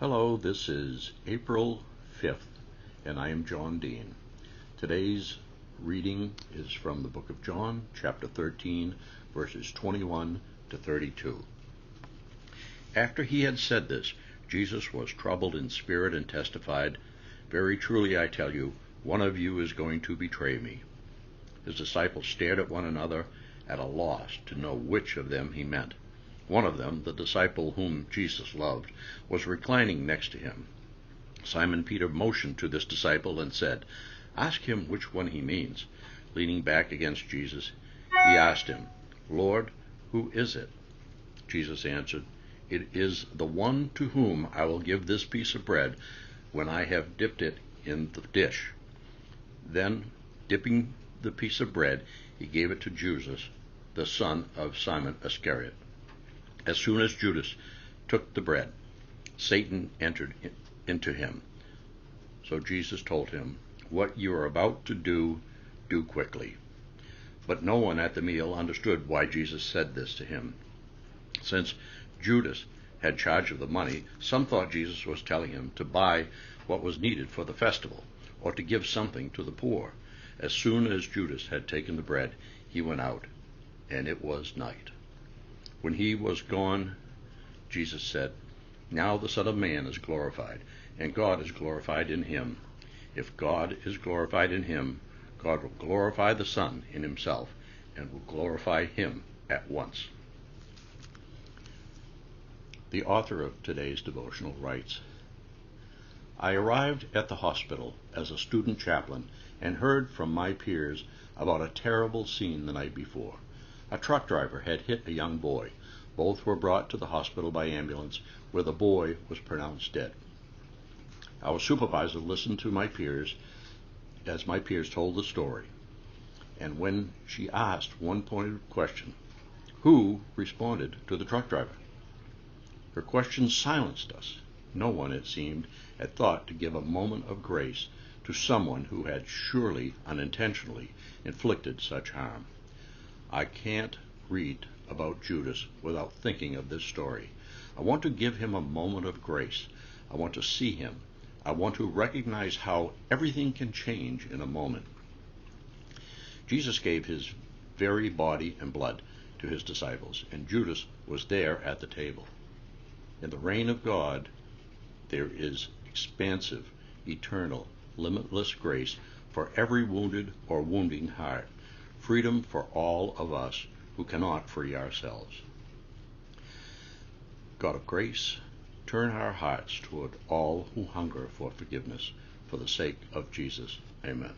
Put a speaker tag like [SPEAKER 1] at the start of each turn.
[SPEAKER 1] Hello, this is April 5th, and I am John Dean. Today's reading is from the book of John, chapter 13, verses 21 to 32. After he had said this, Jesus was troubled in spirit and testified, "Very truly I tell you, one of you is going to betray me." His disciples stared at one another, at a loss to know which of them he meant. One of them, the disciple whom Jesus loved, was reclining next to him. Simon Peter motioned to this disciple and said, "Ask him which one he means." Leaning back against Jesus, he asked him, "Lord, who is it?" Jesus answered, "It is the one to whom I will give this piece of bread when I have dipped it in the dish." Then, dipping the piece of bread, he gave it to Judas, the son of Simon Iscariot. As soon as Judas took the bread, Satan entered into him. So Jesus told him, "What you are about to do, do quickly." But no one at the meal understood why Jesus said this to him. Since Judas had charge of the money, some thought Jesus was telling him to buy what was needed for the festival, or to give something to the poor. As soon as Judas had taken the bread, he went out, and it was night. When he was gone, Jesus said, "Now the Son of Man is glorified, and God is glorified in him. If God is glorified in him, God will glorify the Son in himself, and will glorify him at once." The author of today's devotional writes, "I arrived at the hospital as a student chaplain and heard from my peers about a terrible scene the night before. A truck driver had hit a young boy. Both were brought to the hospital by ambulance, where the boy was pronounced dead. Our supervisor listened to my peers as my peers told the story, and when she asked one pointed question, 'Who responded to the truck driver?' Her question silenced us. No one, it seemed, had thought to give a moment of grace to someone who had surely unintentionally inflicted such harm. I can't read about Judas without thinking of this story. I want to give him a moment of grace. I want to see him. I want to recognize how everything can change in a moment. Jesus gave his very body and blood to his disciples, and Judas was there at the table. In the reign of God, there is expansive, eternal, limitless grace for every wounded or wounding heart, freedom for all of us who cannot free ourselves. God of grace, turn our hearts toward all who hunger for forgiveness for the sake of Jesus. Amen.